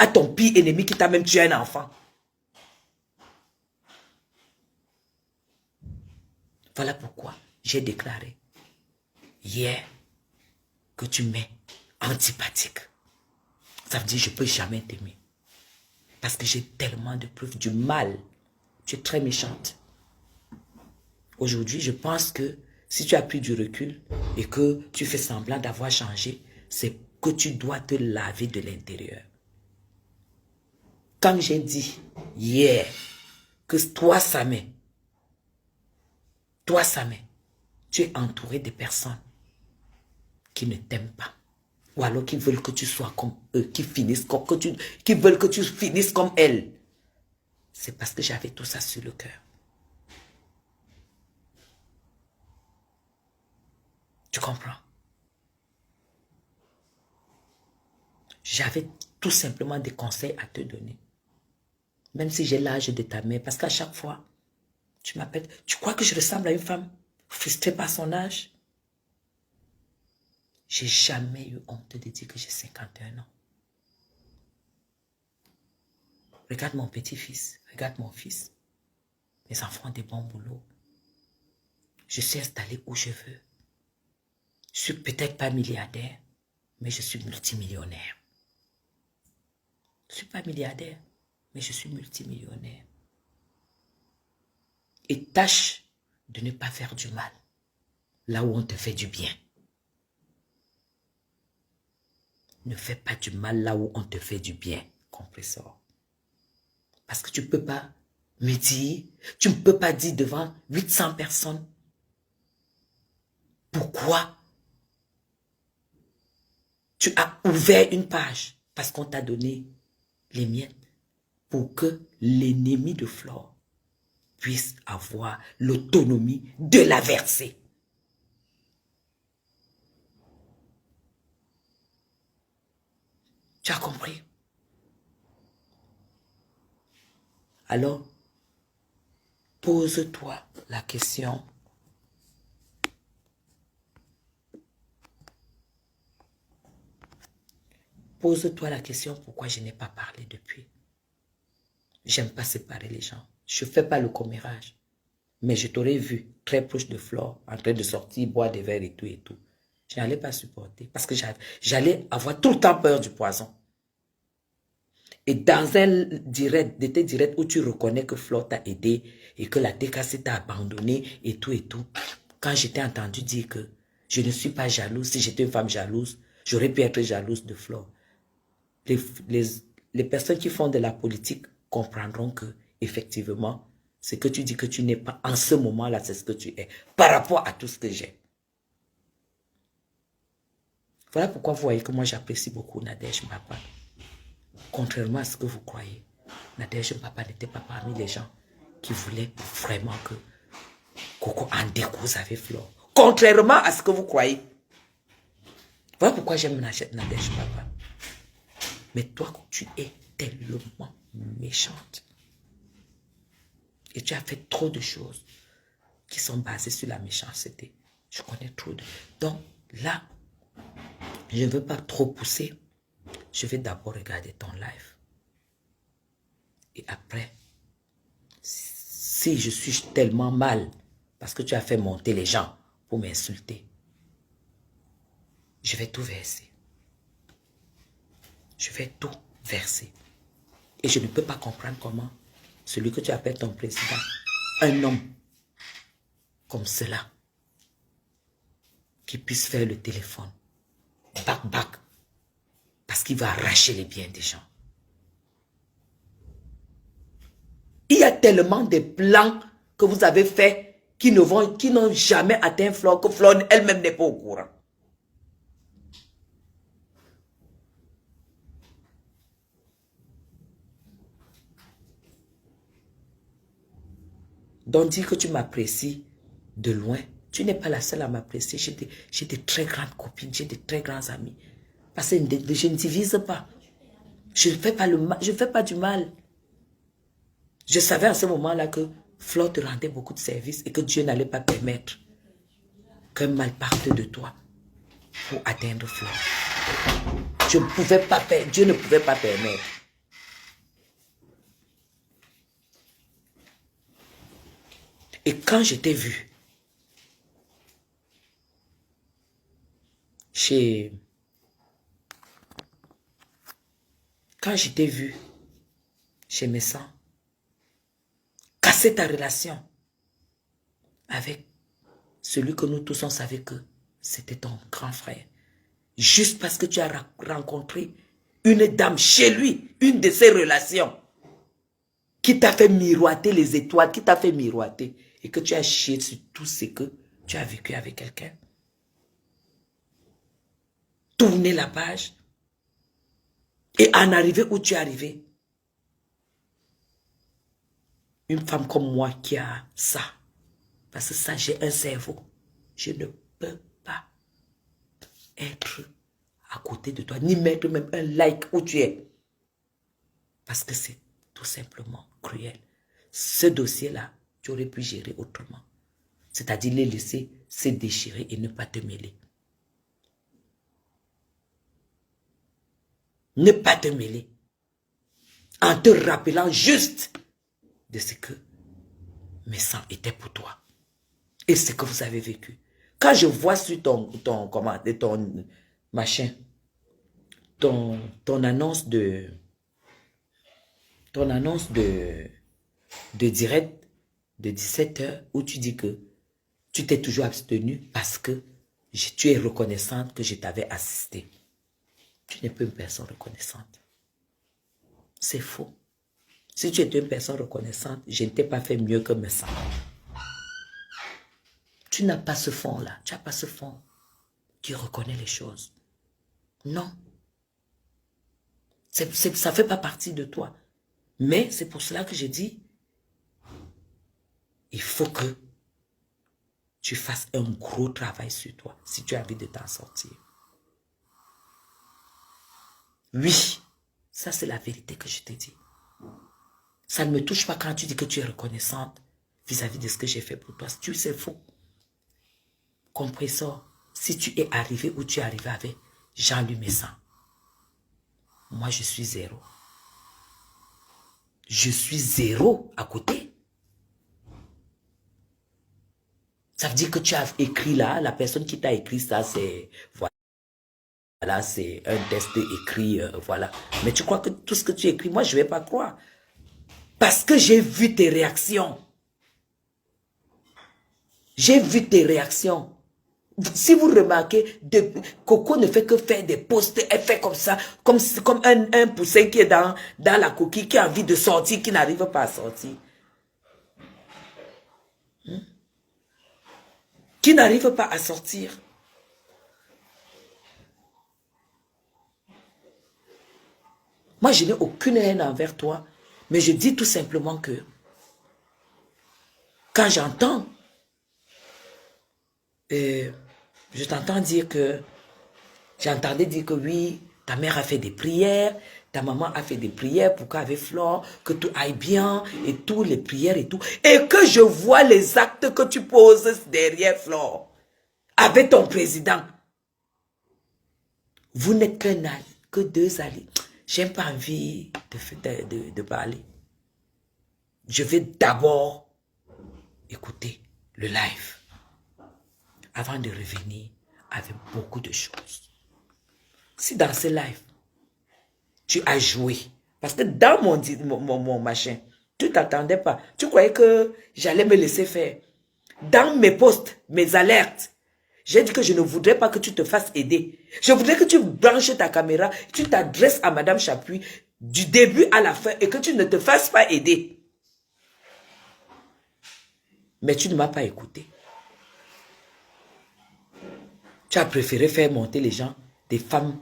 à ton pire ennemi qui t'a même tué un enfant. Voilà pourquoi j'ai déclaré hier que tu m'es antipathique. Ça veut dire que je ne peux jamais t'aimer. Parce que j'ai tellement de preuves du mal. Tu es très méchante. Aujourd'hui, je pense que si tu as pris du recul et que tu fais semblant d'avoir changé, c'est que tu dois te laver de l'intérieur. Quand j'ai dit hier que toi, Samé, tu es entouré de personnes qui ne t'aiment pas. Ou alors qui veulent que tu sois comme eux, qui veulent que tu finisses comme elles. C'est parce que j'avais tout ça sur le cœur. Tu comprends? J'avais tout simplement des conseils à te donner. Même si j'ai l'âge de ta mère. Parce qu'à chaque fois, tu m'appelles. Tu crois que je ressemble à une femme frustrée par son âge? J'ai jamais eu honte de dire que j'ai 51 ans. Regarde mon petit-fils. Regarde mon fils. Mes enfants ont des bons boulots. Je suis installé où je veux. Je suis peut-être pas milliardaire, mais je suis multimillionnaire. Je ne suis pas milliardaire, mais je suis multimillionnaire. Et tâche de ne pas faire du mal là où on te fait du bien. Ne fais pas du mal là où on te fait du bien, compresseur. Parce que tu ne peux pas me dire, tu ne peux pas dire devant 800 personnes pourquoi tu as ouvert une page parce qu'on t'a donné les miettes pour que l'ennemi de Flore puisse avoir l'autonomie de la verser. Tu as compris? Alors, pose-toi la question. Pose-toi la question pourquoi je n'ai pas parlé depuis. J'aime pas séparer les gens. Je ne fais pas le commérage. Mais je t'aurais vu très proche de Flore, en train de sortir, boire des verres et tout et tout. Je n'allais pas supporter parce que j'allais avoir tout le temps peur du poison. Et dans un direct, de tes directs où tu reconnais que Flore t'a aidé et que la TKC t'a abandonné et tout, quand j'étais entendu dire que je ne suis pas jalouse, si j'étais une femme jalouse, j'aurais pu être jalouse de Flore. Les personnes qui font de la politique comprendront que, effectivement, ce que tu dis que tu n'es pas en ce moment-là, c'est ce que tu es, par rapport à tout ce que j'ai. Voilà pourquoi vous voyez que moi j'apprécie beaucoup Nadège Mbapa. Contrairement à ce que vous croyez, Nadège Mbapa n'était pas parmi les gens qui voulaient vraiment que Coco en découse avec Flore. Contrairement à ce que vous croyez. Voilà pourquoi j'aime Nadège Mbapa. Mais toi, tu es tellement méchante. Et tu as fait trop de choses qui sont basées sur la méchanceté. Je connais trop de... Donc là, je ne veux pas trop pousser. Je vais d'abord regarder ton live. Et après, si je suis tellement mal, parce que tu as fait monter les gens pour m'insulter, je vais tout verser. Je vais tout verser. Et je ne peux pas comprendre comment celui que tu appelles ton président, un homme comme cela, qui puisse faire le téléphone, bac, parce qu'il va arracher les biens des gens. Il y a tellement de plans que vous avez faits qui n'ont jamais atteint Flore, que Flore elle-même n'est pas au courant. Donc dire que tu m'apprécies de loin, tu n'es pas la seule à m'apprécier. J'ai de très grandes copines, j'ai de très grands amis. Parce que je ne divise pas. Je ne fais pas le mal, je ne fais pas du mal. Je savais à ce moment-là que Flore te rendait beaucoup de services et que Dieu n'allait pas permettre qu'un mal parte de toi pour atteindre Flore. Dieu ne pouvait pas permettre. Et quand je t'ai vu chez... Quand je t'ai vu chez Messan, casser ta relation avec celui que nous tous on savait que c'était ton grand frère. Juste parce que tu as rencontré une dame chez lui, une de ses relations, qui t'a fait miroiter les étoiles, qui t'a fait miroiter, et que tu as chié sur tout ce que tu as vécu avec quelqu'un. Tourner la page et en arriver où tu es arrivé. Une femme comme moi qui a ça, parce que ça, j'ai un cerveau. Je ne peux pas être à côté de toi, ni mettre même un like où tu es. Parce que c'est tout simplement cruel. Ce dossier-là, tu aurais pu gérer autrement. C'est-à-dire les laisser se déchirer et ne pas te mêler. Ne pas te mêler. En te rappelant juste de ce que mes sangs étaient pour toi. Et ce que vous avez vécu. Quand je vois sur ton machin, ton annonce de direct de 17h où tu dis que tu t'es toujours abstenu parce que tu es reconnaissante que je t'avais assisté. Tu n'es pas une personne reconnaissante. C'est faux. Si tu étais une personne reconnaissante, je ne t'ai pas fait mieux que mes sangs. Tu n'as pas ce fond-là. Tu n'as pas ce fond qui reconnaît les choses. Non. Ça ne fait pas partie de toi. Mais c'est pour cela que je dis, il faut que tu fasses un gros travail sur toi si tu as envie de t'en sortir. Oui, ça c'est la vérité que je te dis. Ça ne me touche pas quand tu dis que tu es reconnaissante vis-à-vis de ce que j'ai fait pour toi. Tu sais, faux. Compris ça. Si tu es arrivé où tu es arrivé avec Jean-Louis Messan, moi je suis zéro. Je suis zéro à côté. Ça veut dire que tu as écrit là, la personne qui t'a écrit ça, c'est... Voilà, c'est un test écrit, voilà. Mais tu crois que tout ce que tu écris, moi je ne vais pas croire. Parce que j'ai vu tes réactions. J'ai vu tes réactions. Si vous remarquez, Coco ne fait que faire des posts, elle fait comme ça, comme un poussin qui est dans la coquille, qui a envie de sortir, qui n'arrive pas à sortir. Qui n'arrive pas à sortir. Moi, je n'ai aucune haine envers toi, mais je dis tout simplement que quand j'entends, je t'entends dire que, j'entendais dire que oui, ta mère a fait des prières, ta maman a fait des prières pour qu'avec Flore, que tout aille bien, et toutes les prières et tout, et que je vois les actes que tu poses derrière Flore, avec ton président. Vous n'êtes que deux alliés. J'aime pas envie de parler. Je vais d'abord écouter le live avant de revenir avec beaucoup de choses. Si dans ce live, tu as joué, parce que dans mon machin, tu ne t'attendais pas. Tu croyais que j'allais me laisser faire. Dans mes posts, mes alertes, j'ai dit que je ne voudrais pas que tu te fasses aider. Je voudrais que tu branches ta caméra, tu t'adresses à Madame Chapuis du début à la fin et que tu ne te fasses pas aider. Mais tu ne m'as pas écouté. Tu as préféré faire monter les gens, des femmes